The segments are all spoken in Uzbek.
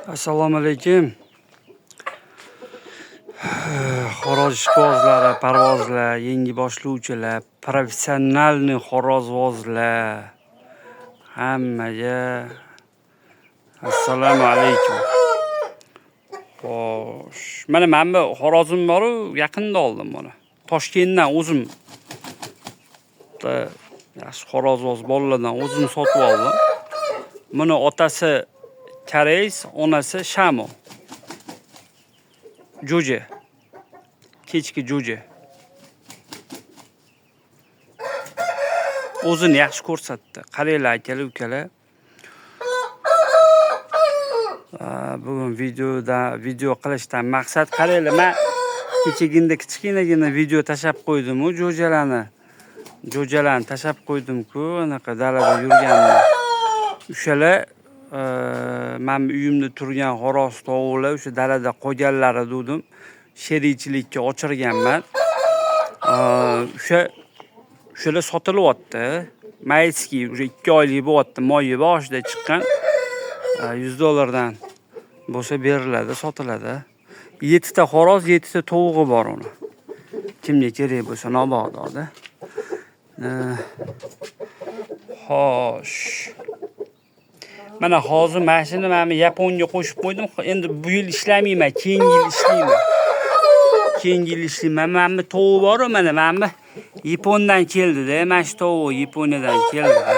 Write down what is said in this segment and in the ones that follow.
Assalomu alaykum. Xo'roz ishqibozlari, parvozlar, yangi boshlovchilar, professionalniy xo'rozvozlar. Hammaga assalomu alaykum. Xo'sh, mana bu xo'rozim bor-ku, yaqinda oldim buni. Toshkentdan o'zim yaxshi xo'rozvoz bolalardan o'zim sotib oldim. Buni otasi Koreys, onasi Shamo. Jo'ja. Kechki jo'ja. O'zini yaxshi ko'rsatdi. Qaranglar akalar, ukalar. Bugun video qilishdan maqsad qaranglar, men kechagina kichkinagina video tashab qo'ydim-ku, jo'jalarni tashab qo'ydim-ku, anaqa dalada yurganini. O'shalar men uyimda turgan xo'roz tovuqlar o'sha dalada qolganlari dedim. Sherikchilikka ochirganman. O'shalar sotilyapti. Mayski уже 2 oylik bo'lyapti, moyi boshida chiqqan. $100 dan bo'lsa beriladi, sotiladi. 7 ta xo'roz, 7 ta tovug'i bor uni. Kimga kerak bo'lsa nobog'da. Xo'sh. Mana hozir mashina men Yaponga qo'shib qo'ydim. Endi bu yil ishlamayman, keyingi yil ishlayman. Mana bu tovuq bor, mana bu Yapondan keldi-da. Mana shu tovuq Yaponiyadan keldi-da.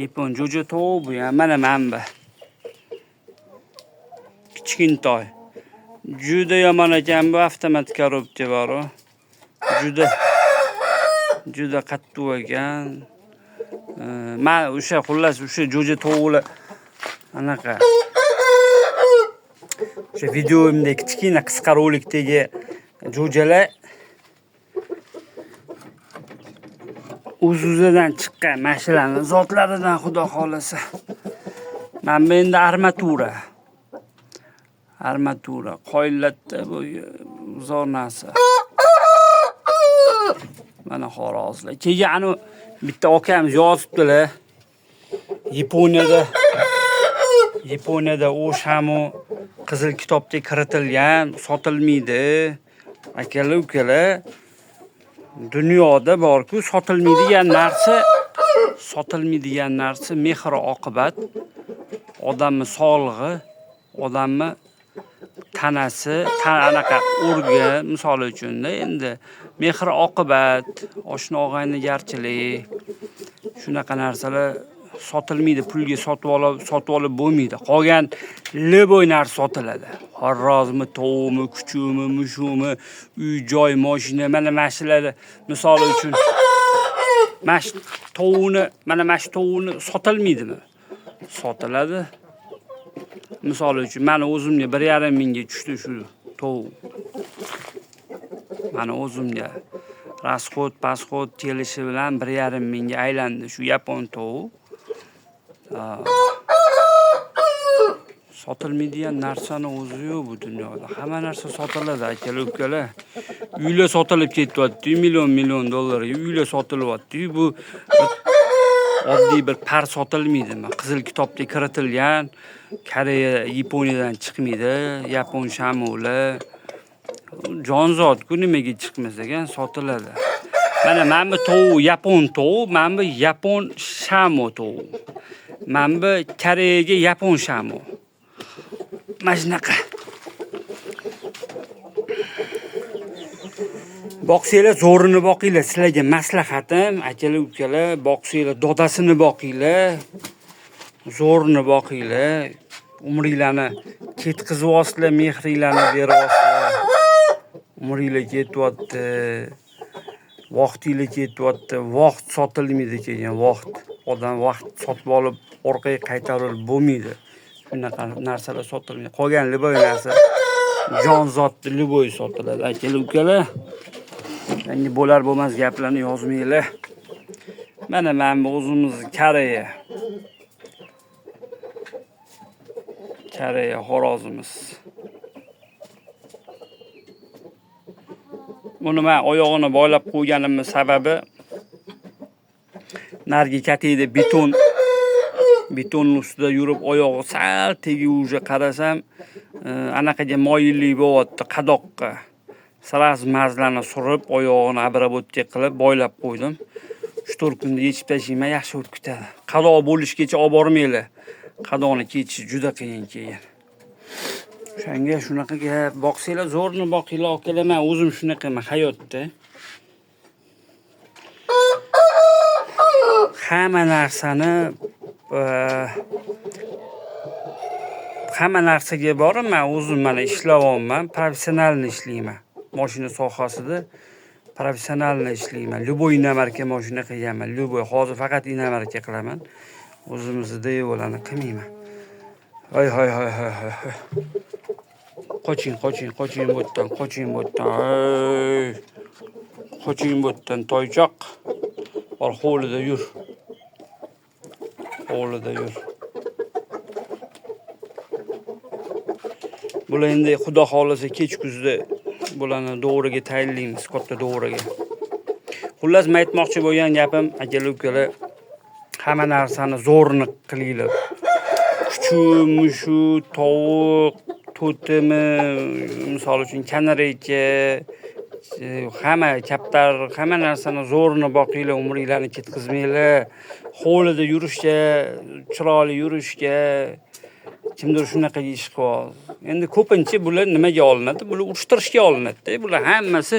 Yapon jo'ja tovuq bu ham. Mana bu. Kichkintoy. Juda yomon ekan bu avtomat korobka bor. Juda qattiq ekan. Men o'sha xullas o'sha jo'ja tovuqlar anaqa o'sha videomda kichkina qisqa rolikdagi jo'jalar o'z-o'zidan chiqqan mashinlarning zotlaridan xudo xolasa. Men bu endi armatura qoyillatda bu zo'r narsa. Mana xo'rozlar. Keyin ani bitta akamiz yozibdilar. Yaponiyada o'shamo qizil kitobga kiritilgan, sotilmaydi. Akalar, ukalar, dunyoda bor-ku, sotilmaydigan narsa mehr oqibat, odamning sog'lig'i, odamning tanasi, anaqa organ, misol uchun-da, endi mehr oqibat, oshna og'aynigarchilik, shunaqa narsalar sotilmaydi, pulga sotib olib bo'lmaydi. Qolgan liboy narsa sotiladi. Xo'rozmi, tovuqmi, kuchumi, mushumi, uy, joy, mashina, mana mashinlar misol uchun mana shu tovuqni sotilmaydimi? Sotiladi. Misol uchun meni o'zimga 1,5 mingga tushdi shu tovuq. Meni o'zimga rasxod kelishi bilan 1,5 mingga aylandi shu yapon tovuq. Sotilmaydigan narsani o'zi yo'q bu dunyoda. Hamma narsa sotiladi, akalar, ukalar. Uylar sotilib ketyapti, million dollarga uylar sotilyapti. Bu oddiy bir par sotilmaydimi? Qizil kitobga kiritilgan, Koreya, Yaponiyadan chiqmaydi, yapon shamolar. Jonzot-ku, nimaga chiqmas ekan, sotiladi. Mana bu tovuq yapon tovuq, mana bu yapon shamo tovuq. Mana bu Koreyaga yapon shamo. Mana shunaqa. Boqsanglar, zo'rini boqinglar. Sizlarga maslahatim, akalar, ukalar, boqsanglar, dodasini boqinglar. Zo'rini boqinglar. Umringlarni ketkizib mehringlarni beryapsizlar. Umringlar ketyapti. Vaqtinglar ketyapti. Vaqt sotilmaydi keyin, vaqt. Odam vaqt sotib olib orqaga qaytarib bo'lmaydi. Shunaqa narsalar sotilmaydi. Qolgan liboy narsa jonzotli liboy sotiladi. Akalar, ukalar, yangi bo'lar bo'lmas gaplarni yozmanglar. Mana bu o'zimiz Koreya xo'rozimiz. Buni men oyog'ini boylab qo'yganimning sababi narigi kategoriyada beton betonning ustida yurib oyog'i sal tegib уже qarasam, anaqaga moyillik bo'lyapti qadoqqa. Sraz mazlarni surib, oyog'ini abrabotga qilib boylab qo'ydim. 3-4 kunda yechib tashlayman, yaxshi o'tib ketadi. Qadoq bo'lishgacha olib bormaylar. Qadoqni kechish juda qiyin keyin. O'shanga shunaqa gap, boqsanglar zo'rni boqinglar, akalar. Men o'zim shunaqaman hayotda. Hamma narsaga boraman, o'zim mana ishlayapman, professionalni ishlayman. Mashina sohasida professionalni ishlayman. Любой inamarka mashina qilganman. Любой, hozir faqat inamarka qilaman. O'zimizda yo'lani qilmayman. Hay. Qoching bo'tdan, qoching bo'tdan, toychoq. Bor hovlida yur. Bular endi xudo xolasa kech-kuzda bularni do'g'riga tayinlaymiz, katta do'g'riga. Xullas, men aytmoqchi bo'lgan gapim, aka-ukalar, hamma narsani zo'rini qilinglar. Kuchu, tovuq, to'timi, misol uchun kanareycha, hamma kaptar, hamma narsani zo'rini boqinglar, umringlarni ketkazmanglar. Hovlida yurishga, chiroyli yurishga, kimdir shunaqa ish qiladi. Endi ko'pincha bular nimaga olinadi? Bular urushtirishga olinadi. Bular hammasi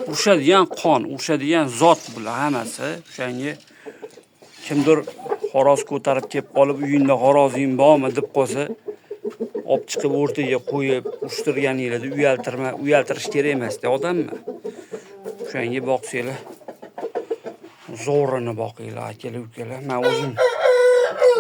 urushadigan qon, urushadigan zot bular hammasi. O'shanga kimdir xo'roz ko'tarib kelib qolib, uyingda xo'rozing bormi deb qolsa, olib chiqib o'rtaga qo'yib, urushtirganinglarda uyaltirish kerak emas-da odamni. O'shanga boqsanglar, zo'rini boqinglar, aka-ukalar. Men o'zim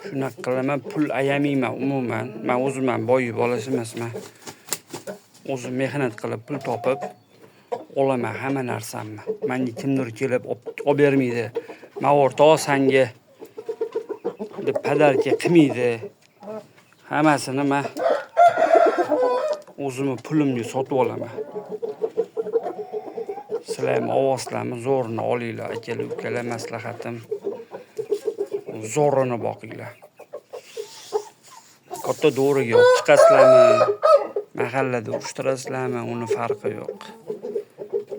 shunaqa qilaman, pul ayamayman umuman. Men o'zim boy bolasi emasman. O'zim mehnat qilib pul topib olaman hamma narsamni. Menga kimdir kelib olib bermaydi. Men o'rta sanga deb padarka qilmaydi. Hammasini men o'zimni pulimga sotib olaman. Sizlar ham ovozlarni zo'rini olinglar, aka-ukalar, maslahatim. Zo'rini boqinglar. Katta do'riga olib chiqasizlarmi, mahallada urushtirasizlarmi, uni farqi yo'q.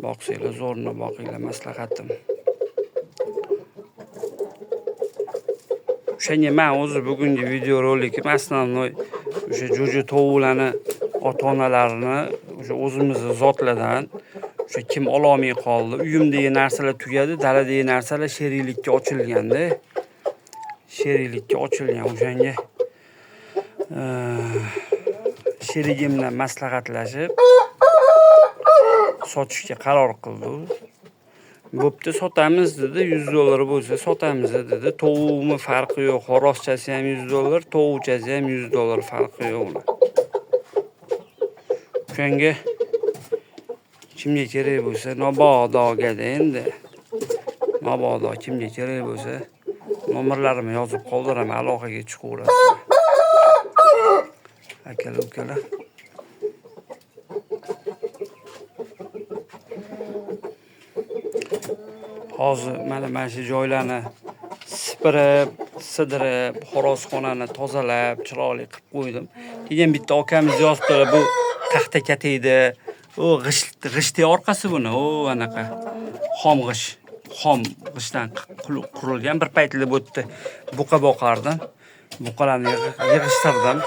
Boqsanglar, zo'rini boqinglar, maslahatim. O'shanga men o'zi bugungi video rolikim asnonoy o'sha jo'ja tovuqlarni ota-onalarini o'sha o'zimizning zotlardan o'sha kim ololmay qoldi. Uyimdagi narsalar tugadi, daladagi narsalar sheriklikka ochilganda. O'shanga sherigim bilan maslahatlashib sotishga qaror qildik. Bo'pti, sotamiz dedi, $100 bo'lsa sotamiz dedi. Tovuqmi farqi yo'q, xorozchasi ham $100, tovuqchasi ham $100 farqi yo'q. O'shanga kimga kerak bo'lsa, mabodoga endi. Mabodo kimga kerak bo'lsa, nomerlarimni yozib qoldiraman, aloqaga chiqaverasiz. Aka-ukalar. Hozir mana shu joylarni sidirib, xorozxonani tozalab, chiroyli qilib qo'ydim. Keyin bitta akamiz yozibdilar, bu taxta kataydi. O g'ishtni orqasi buni, anaqa xom g'ishtdan qurilgan. Bir paytlar bu yerda buqa boqardim. Buqalarni yig'ishtirdim.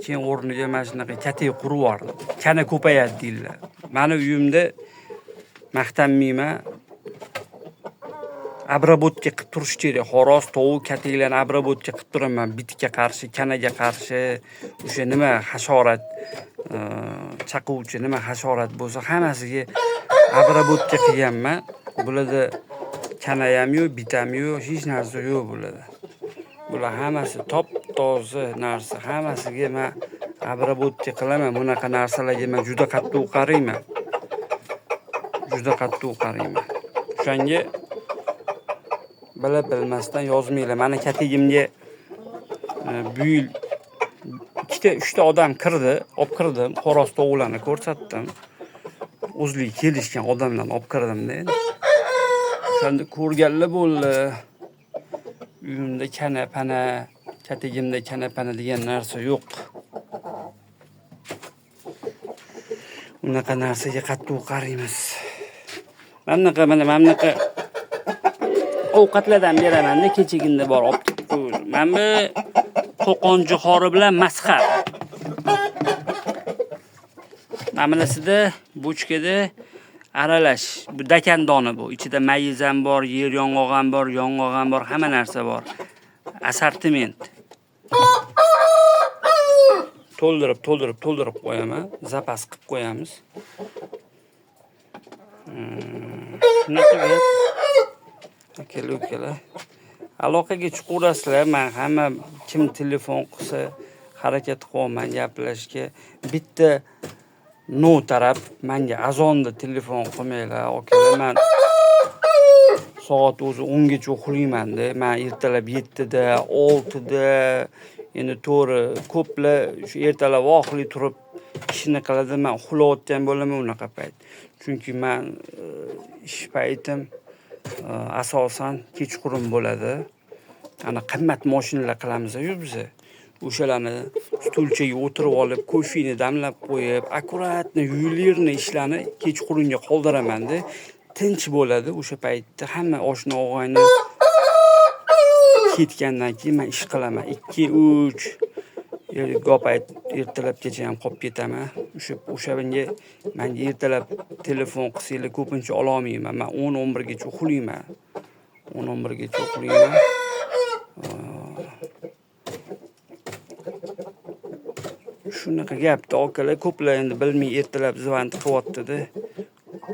Keyin o'rniga mana shunaqa katay qurib yubordim. Kana ko'payadi deydilar. Meni uyimda maqtanmayman. Abrabotka qilib turish kerak. Xoroz, tovuq, kataylarni abrabotka qilib turaman. Bitga qarshi, kanaga qarshi, o'sha nima hasharot, chaquvchi nima hasharot bo'lsa, hammasiga abrabotka qilganman. Bularda kana ham yo'q, bit ham yo'q, hech narsa yo'q bularda. Bular hammasi top-toza narsa. Hammasiga men abrabotka qilaman. Bunaqa narsalarga men juda qattiq qarayman. O'shanga bilmasdan yozmaylar. Meni katagimga bu yil 2-3 odam kirdi, olib kirdim, xo'roz tovuqlarni ko'rsatdim. O'zligi kelishgan odamlarni olib kirdim-da. O'shanda ko'rganlar bo'ldi. Uyimda kana-pana, katagimda kana-pana degan narsa yo'q. Unaqa narsaga qattiq qaraymiz. Mana bunaqa ovqatlardan beraman-da, kechagina bor olib kelib. Mana bu qo'qon jihori bilan masxar. Mana bunasida bochkada aralash. Bu dakandoni bu. Ichida mayiz ham bor, yer yong'oq ham bor, yong'oq ham bor, hamma narsa bor. Assortiment. To'ldirib qo'yaman. Zapas qilib qo'yamiz. Shunaqa gap. Aka-ukalar. Aloqaga chiqaverasizlar. Men hamma kim telefon qilsa harakat qilaman gaplashishga. Bitta no taraf menga azonda telefon qilmanglar. Okalar, men soat o'zi 10 gacha uxlayman-da. Men ertalab 7 da, 6 da, endi to'g'ri ko'plar shu ertalab oxirli turib ishini qiladi. Men uxlayotgan bo'laman unaqa payt. Chunki men ish paytim asosan kechqurun bo'ladi. Ana qimmat mashinalar qilamiz-ku biz. O'shalarni stulchaga o'tirib olib, kofeni damlab qo'yib, akkuratni yuvelirni ishlarni kechqurunga qoldiraman-da. Tinch bo'ladi o'sha paytda. Hamma oshna og'ayni ketgandan keyin men ish qilaman. 2-3 payt ertalabgacha ham qolib ketaman. O'shanga menga ertalab telefon qilsanglar ko'pincha ola olmayman. Men 10-11 gacha uxlayman. 10-11 gacha uxlayman. Shunaqa gapda okalar, ko'plar endi bilmay ertalab zvont qilyapti-da.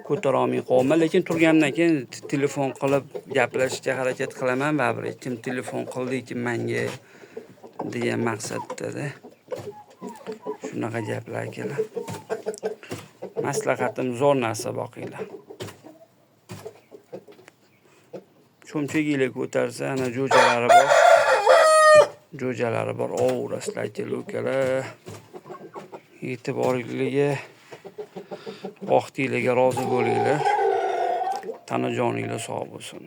Ko'tara olmay qolman, lekin turgandan keyin telefon qilib gaplashishga harakat qilaman baribir. Kim telefon qildi-ki menga degan maqsadda-da. Shunaqa gaplar akalar. Maslahatim zo'r narsa boqinglar. Cho'mchaginglar ko'tarsa, ana jo'jalari bor. Jo'jalari bor. Ovrasizlar akalar. E'tiboringizga, vaqtingizga rozi bo'linglar. Tanajoninglar sog' bo'lsin.